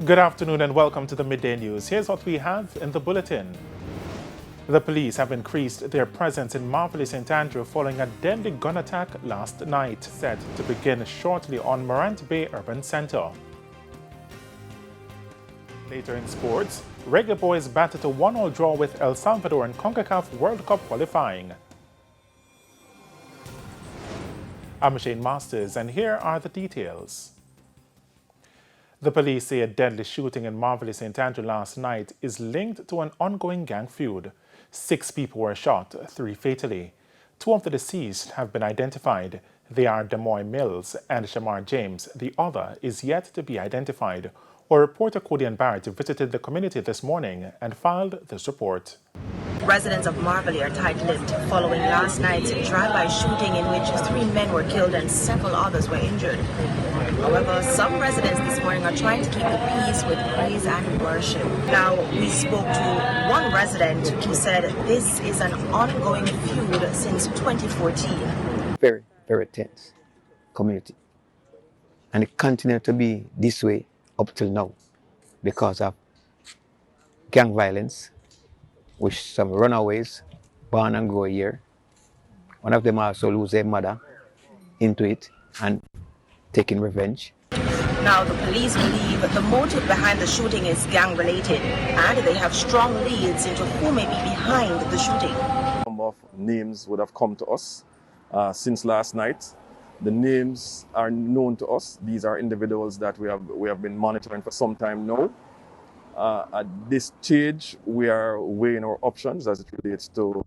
Good afternoon and welcome to the Midday News. Here's what we have in the bulletin. The police have increased their presence in Maverley, St. Andrew following a deadly gun attack last night, set to begin shortly on Morant Bay Urban Centre. Later in sports, Reggae boys battled a 1-1 draw with El Salvador in CONCACAF World Cup qualifying. I'm Shane Masters and here are the details. The police say a deadly shooting in Maverley, St. Andrew last night is linked to an ongoing gang feud. 6 people were shot, 3 fatally. 2 of the deceased have been identified. They are Demoy Mills and Shamar James. The other is yet to be identified. Our reporter Cody Barrett visited the community this morning and filed this report. Residents of Maverley are tight-lipped following last night's drive-by shooting in which 3 men were killed and several others were injured. However, some residents this morning are trying to keep the peace with praise and worship. Now, we spoke to one resident who said this is an ongoing feud since 2014. Very, very tense community. And it continues to be this way up till now because of gang violence, with some runaways born and grow here. One of them also lose their mother into it and taking revenge. Now, the police believe the motive behind the shooting is gang-related, and they have strong leads into who may be behind the shooting. A number of names would have come to us since last night. The names are known to us. These are individuals that we have been monitoring for some time now. At this stage, we are weighing our options as it relates to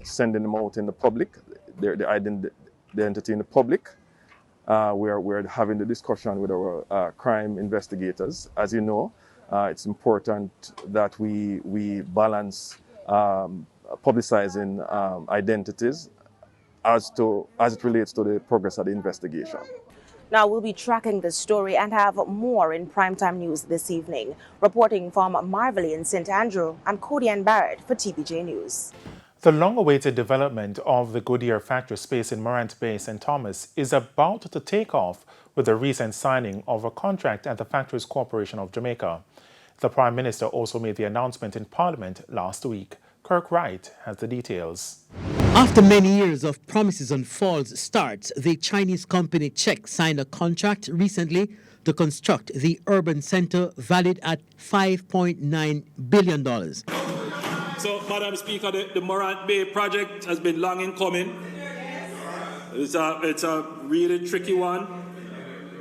sending them out in the public, their identity in the public. We're having the discussion with our crime investigators. As you know, it's important that we balance publicizing identities as it relates to the progress of the investigation. Now, we'll be tracking this story and have more in primetime news this evening. Reporting from Maverley in St. Andrew, I'm Cody Barrett for TVJ News. The long-awaited development of the Goodyear factory space in Morant Bay, St. Thomas, is about to take off with the recent signing of a contract at the Factories Corporation of Jamaica. The Prime Minister also made the announcement in Parliament last week. Kirk Wright has the details. After many years of promises on false starts, the Chinese company Czech signed a contract recently to construct the urban centre valued at $5.9 billion. So, Madam Speaker, the Morant Bay project has been long in coming. It's a really tricky one,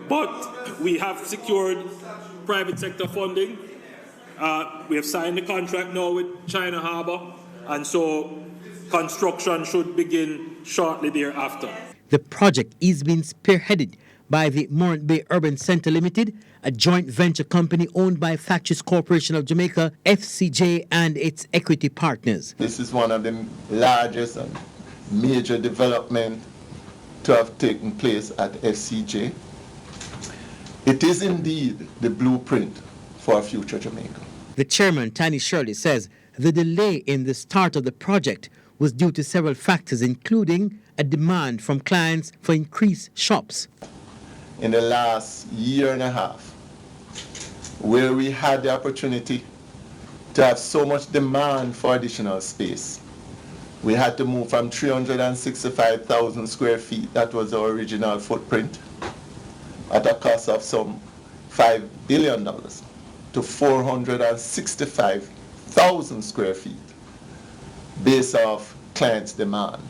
but we have secured private sector funding. We have signed the contract now with China Harbour, and so construction should begin shortly thereafter. The project is being spearheaded by the Morant Bay Urban Centre Limited, a joint venture company owned by Factories Corporation of Jamaica, FCJ, and its equity partners. This is one of the largest and major developments to have taken place at FCJ. It is indeed the blueprint for a future Jamaica. The chairman, Tani Shirley, says the delay in the start of the project was due to several factors, including a demand from clients for increased shops. In the last year and a half, where we had the opportunity to have so much demand for additional space, we had to move from 365,000 square feet, that was our original footprint, at a cost of some $5 billion, to 465,000 square feet, based off clients' demand.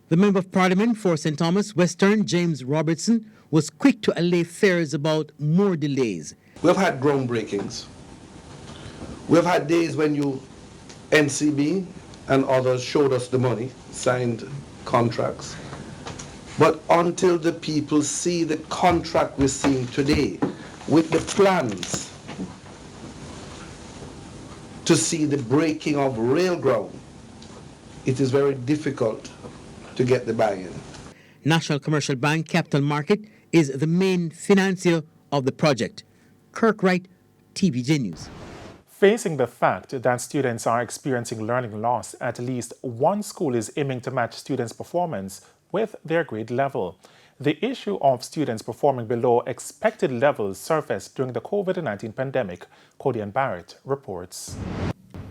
The Member of Parliament for St. Thomas Western, James Robertson, was quick to allay fears about more delays. We've had groundbreakings. We've had days when NCB and others showed us the money, signed contracts. But until the people see the contract we're seeing today, with the plans to see the breaking of rail ground, it is very difficult to get the buy-in. National Commercial Bank Capital Market is the main financier of the project. Kirk Wright, TVJ News. Facing the fact that students are experiencing learning loss, at least one school is aiming to match students' performance with their grade level. The issue of students performing below expected levels surfaced during the COVID-19 pandemic. Codian Barrett reports.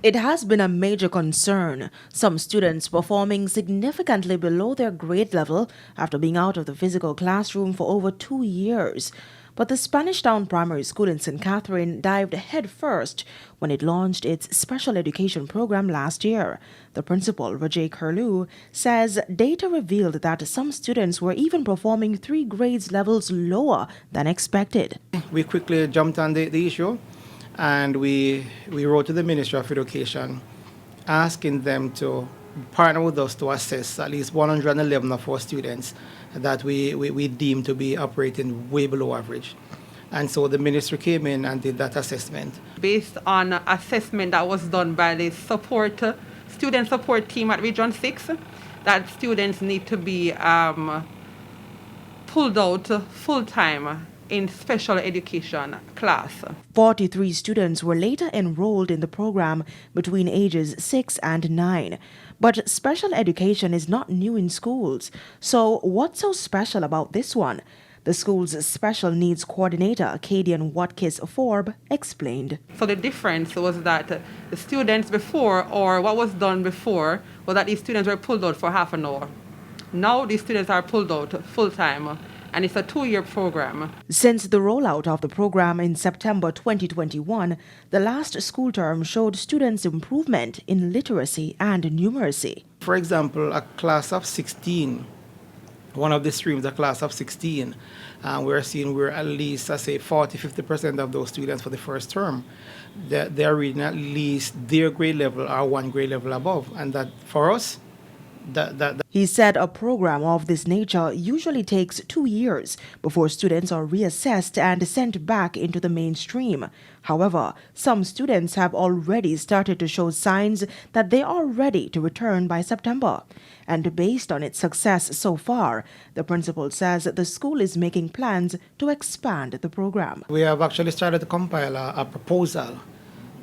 It has been a major concern, some students performing significantly below their grade level after being out of the physical classroom for over 2 years. But the Spanish Town Primary School in St. Catherine dived headfirst when it launched its special education program last year. The principal, Rajay Curlew, says data revealed that some students were even performing 3 grades levels lower than expected. We quickly jumped on the issue, and we wrote to the Ministry of Education asking them to partner with us to assess at least 111 of our students that we deem to be operating way below average. And so the ministry came in and did that assessment. Based on assessment that was done by the student support team at Region 6, that students need to be pulled out full-time in special education class. 43 students were later enrolled in the program between ages 6 and 9. But special education is not new in schools. So what's so special about this one? The school's special needs coordinator, Acadian Watkis Forb, explained. So the difference was that the students before, or what was done before, was that these students were pulled out for half an hour. Now these students are pulled out full-time, and it's a 2-year program. Since the rollout of the program in September 2021, the last school term showed students' improvement in literacy and numeracy. For example, a class of 16, one of the streams, a class of 16, we're seeing we're at least, I say, 40-50% of those students for the first term, they're reading at least their grade level or 1 grade level above. And that, for us, He said a program of this nature usually takes 2 years before students are reassessed and sent back into the mainstream. However, some students have already started to show signs that they are ready to return by September. And based on its success so far, the principal says the school is making plans to expand the program. We have actually started to compile a proposal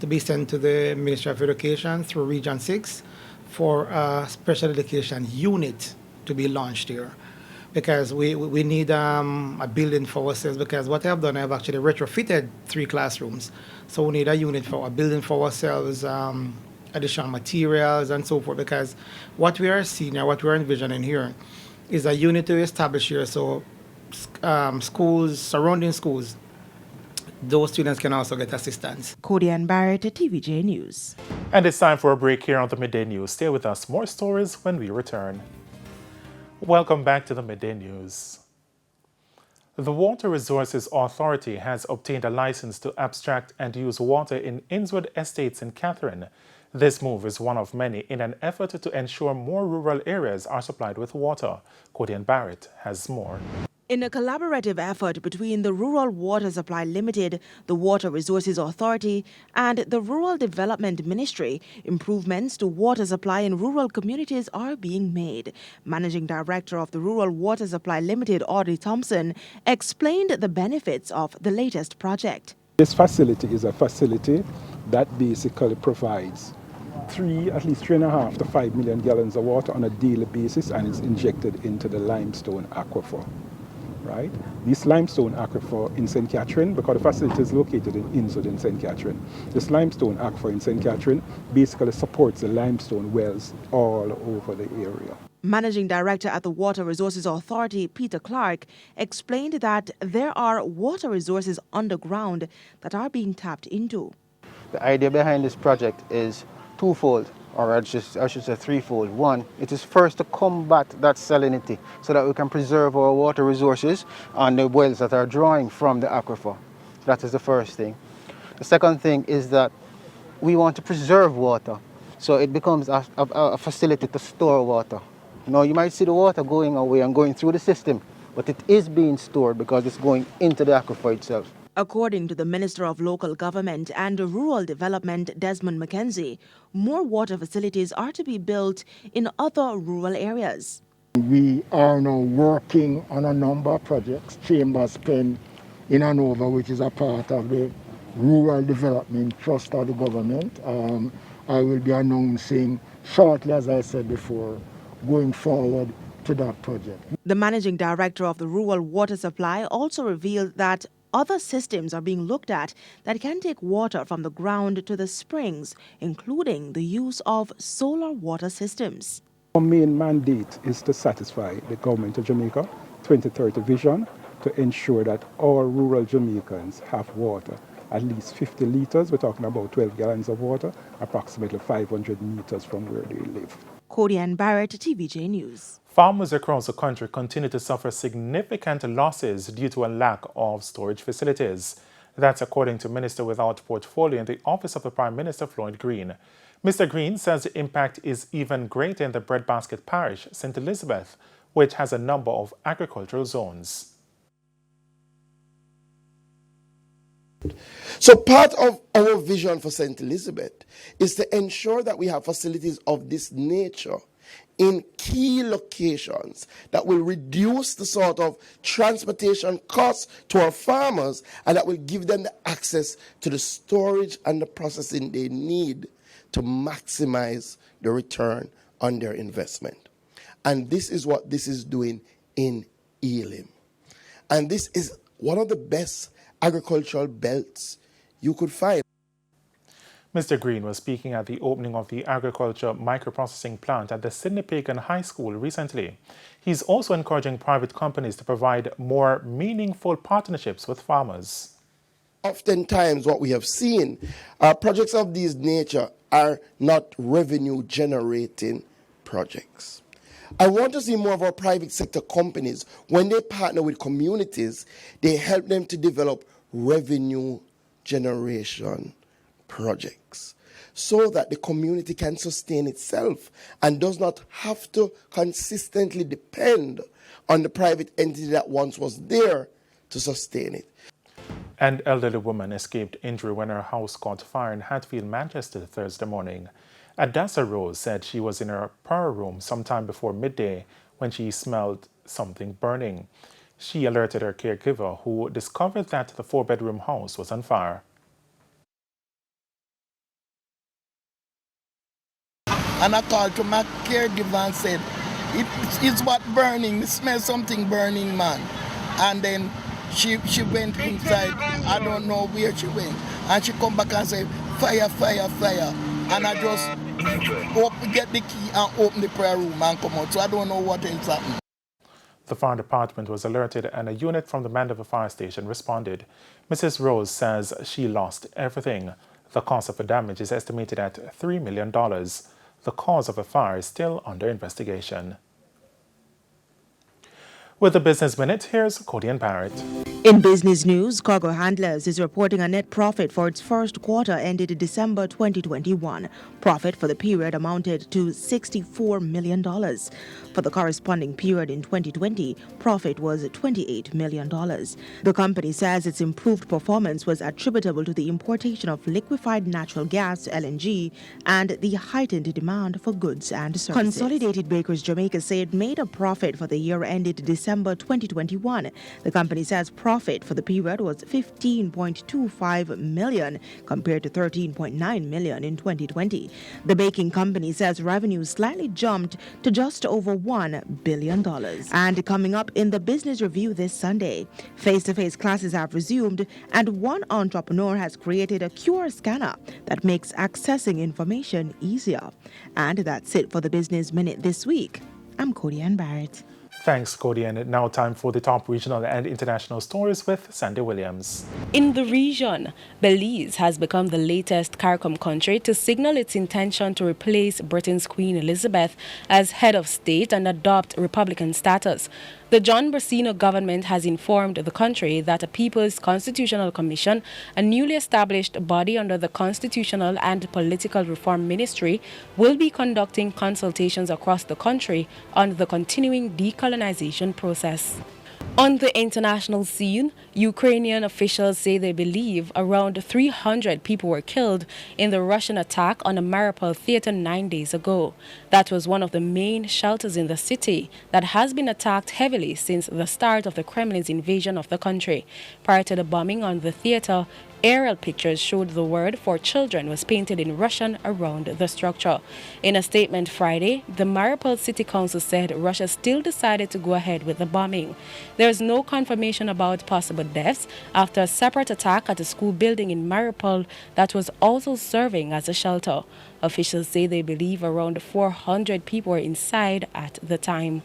to be sent to the Ministry of Education through Region 6 for a special education unit to be launched here, because we need a building for ourselves, because what I've done, I've actually retrofitted 3 classrooms. So we need a unit for a building for ourselves, additional materials and so forth, because what we are seeing or what we're envisioning here is a unit to establish here, so schools, surrounding schools, those students can also get assistance. Codian Barrett, TVJ News. And it's time for a break here on the Midday News. Stay with us. More stories when we return. Welcome back to the Midday News. The Water Resources Authority has obtained a license to abstract and use water in Innswood Estates in Catherine. This move is one of many in an effort to ensure more rural areas are supplied with water. Codian Barrett has more. In a collaborative effort between the Rural Water Supply Limited, the Water Resources Authority, and the Rural Development Ministry, improvements to water supply in rural communities are being made. Managing Director of the Rural Water Supply Limited, Audrey Thompson, explained the benefits of the latest project. This facility is a facility that basically provides at least 3.5 to 5 million gallons of water on a daily basis, and is injected into the limestone aquifer. Right? This limestone aquifer in St. Catherine, because the facility is located in Innswood in St. Catherine, this limestone aquifer in St. Catherine basically supports the limestone wells all over the area. Managing Director at the Water Resources Authority, Peter Clark, explained that there are water resources underground that are being tapped into. The idea behind this project is twofold, or I should say threefold. One, it is first to combat that salinity so that we can preserve our water resources and the wells that are drawing from the aquifer. That is the first thing. The second thing is that we want to preserve water, so it becomes a facility to store water. Now, you might see the water going away and going through the system, but it is being stored because it's going into the aquifer itself. According to the Minister of Local Government and Rural Development, Desmond McKenzie, more water facilities are to be built in other rural areas. We are now working on a number of projects. Chambers Pen in Hanover, which is a part of the Rural Development Trust of the government. I will be announcing shortly, as I said before, going forward, to that project. The managing director of the Rural Water Supply also revealed that other systems are being looked at that can take water from the ground to the springs, including the use of solar water systems. Our main mandate is to satisfy the government of Jamaica 2030 vision to ensure that all rural Jamaicans have water, at least 50 litres, we're talking about 12 gallons of water, approximately 500 metres from where they live. Cody-Ann Barrett, TVJ News. Farmers across the country continue to suffer significant losses due to a lack of storage facilities. That's according to Minister without Portfolio in the Office of the Prime Minister, Floyd Green. Mr. Green says the impact is even greater in the breadbasket parish, St. Elizabeth, which has a number of agricultural zones. So part of our vision for St. Elizabeth is to ensure that we have facilities of this nature in key locations that will reduce the sort of transportation costs to our farmers and that will give them the access to the storage and the processing they need to maximize the return on their investment. And this is what this is doing in Elim. And this is one of the best agricultural belts you could find. Mr. Green was speaking at the opening of the agriculture microprocessing plant at the Sydney Pagan High School recently. He's also encouraging private companies to provide more meaningful partnerships with farmers. Oftentimes what we have seen, projects of this nature are not revenue generating projects. I want to see more of our private sector companies, when they partner with communities, they help them to develop revenue generation projects so that the community can sustain itself and does not have to consistently depend on the private entity that once was there to sustain it. An elderly woman escaped injury when her house caught fire in Hatfield, Manchester Thursday morning. Adassa Rose said she was in her prayer room sometime before midday when she smelled something burning. She alerted her caregiver, who discovered that the 4-bedroom house was on fire. And I called to my caregiver and said, it's what burning, smell something burning, man. And then she went inside, I don't know where she went. And she come back and said, fire, fire, fire. And I just get the key and open the prayer room and come out. So I don't know what is happening. The fire department was alerted and a unit from the Mandeville Fire Station responded. Mrs. Rose says she lost everything. The cost of the damage is estimated at $3 million. The cause of the fire is still under investigation. With the Business Minute, here's Cody-Ann Barrett. In business news, Cargo Handlers is reporting a net profit for its first quarter ended December 2021. Profit for the period amounted to $64 million. For the corresponding period in 2020, profit was $28 million. The company says its improved performance was attributable to the importation of liquefied natural gas, LNG, and the heightened demand for goods and services. Consolidated Bakers Jamaica said it made a profit for the year ended December 2021. The company says profit for the period was $15.25 million compared to $13.9 million in 2020. The baking company says revenue slightly jumped to just over $1 billion. And coming up in the Business Review this Sunday, face-to-face classes have resumed and one entrepreneur has created a QR scanner that makes accessing information easier. And that's it for the Business Minute this week. I'm Cody-Ann Barrett. Thanks, Cody. And now time for the top regional and international stories with Sandy Williams. In the region, Belize has become the latest CARICOM country to signal its intention to replace Britain's Queen Elizabeth as head of state and adopt Republican status. The John Brasino government has informed the country that a People's Constitutional Commission, a newly established body under the Constitutional and Political Reform Ministry, will be conducting consultations across the country on the continuing decolonization process. On the international scene, Ukrainian officials say they believe around 300 people were killed in the Russian attack on a Mariupol theater 9 days ago. That was one of the main shelters in the city that has been attacked heavily since the start of the Kremlin's invasion of the country. Prior to the bombing on the theater, Aerial pictures showed the word for children was painted in Russian around the structure. In a statement Friday, the Mariupol City Council said Russia still decided to go ahead with the bombing. There is no confirmation about possible deaths after a separate attack at a school building in Mariupol that was also serving as a shelter. Officials say they believe around 400 people were inside at the time.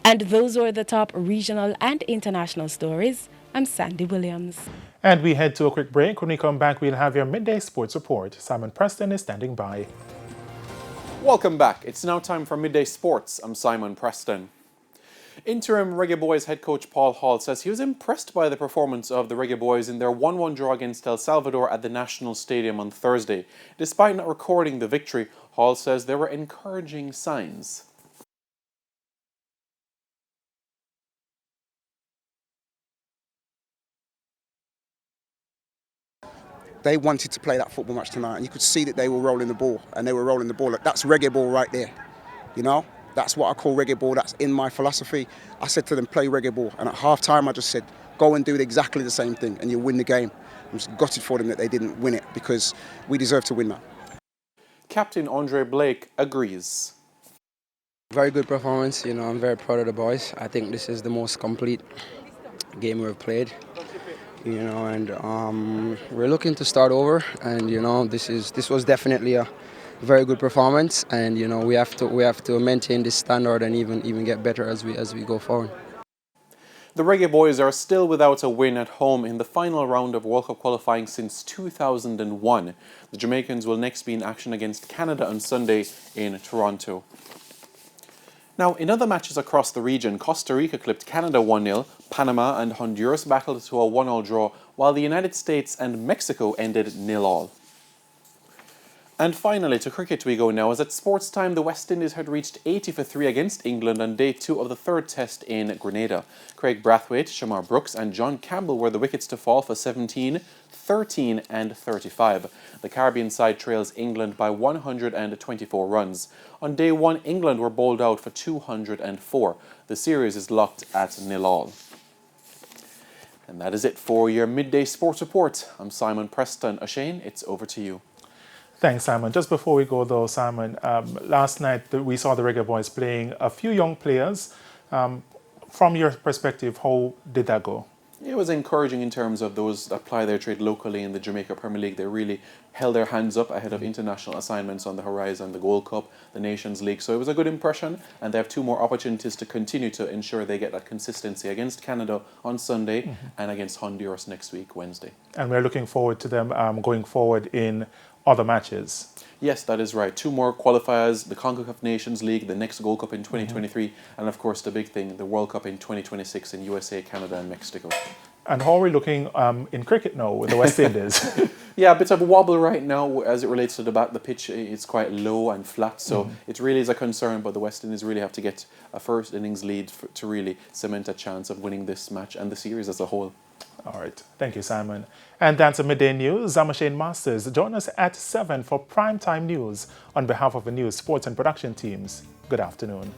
And those were the top regional and international stories. I'm Sandy Williams. And we head to a quick break. When we come back, we'll have your midday sports report. Simon Preston is standing by. Welcome back. It's now time for Midday Sports. I'm Simon Preston. Interim Reggae Boys head coach Paul Hall says he was impressed by the performance of the Reggae Boys in their 1-1 draw against El Salvador at the National Stadium on Thursday. Despite not recording the victory, Hall says there were encouraging signs. They wanted to play that football match tonight, and you could see that they were rolling the ball, and they were rolling the ball. That's reggae ball right there, you know? That's what I call reggae ball. That's in my philosophy. I said to them, play reggae ball. And at half-time, I just said, go and do exactly the same thing, and you'll win the game. I'm just gutted for them that they didn't win it, because we deserve to win that. Captain Andre Blake agrees. Very good performance. You know, I'm very proud of the boys. I think this is the most complete game we've played. You know, and we're looking to start over, and you know, this was definitely a very good performance, and you know, we have to maintain this standard and even get better as we go forward. The Reggae Boys are still without a win at home in the final round of World Cup qualifying since 2001. The Jamaicans will next be in action against Canada on Sunday in Toronto. Now, in other matches across the region, Costa Rica clipped Canada 1-0, Panama and Honduras battled to a 1-1 draw, while the United States and Mexico ended 0-0. And finally, to cricket we go now, as at sports time, the West Indies had reached 80 for 3 against England on day 2 of the third test in Grenada. Craig Brathwaite, Shamar Brooks and John Campbell were the wickets to fall for 17, 13 and 35. The Caribbean side trails England by 124 runs. On day 1, England were bowled out for 204. The series is locked at 0-0. And that is it for your Midday Sports Report. I'm Simon Preston. Ashane, it's over to you. Thanks, Simon. Just before we go, though, Simon, last night we saw the Reggae Boys playing a few young players. From your perspective, how did that go? It was encouraging in terms of those that ply their trade locally in the Jamaica Premier League. They really held their hands up ahead of international assignments on the horizon, the Gold Cup, the Nations League. So it was a good impression, and they have 2 more opportunities to continue to ensure they get that consistency against Canada on Sunday and against Honduras next week, Wednesday. And we're looking forward to them going forward in other matches. Yes, that is right. 2 more qualifiers, the CONCACAF Nations League, the next Gold Cup in 2023, and of course the big thing, the World Cup in 2026 in USA, Canada and Mexico. And how are we looking in cricket now with the West Indies? Yeah, a bit of a wobble right now as it relates to the bat. The pitch is quite low and flat, so it really is a concern, but the West Indies really have to get a first innings lead to really cement a chance of winning this match and the series as a whole. All right. Thank you, Simon. And that's a Midday News. I'm Shane Masters. Join us at 7 for primetime news on behalf of the news, sports and production teams. Good afternoon.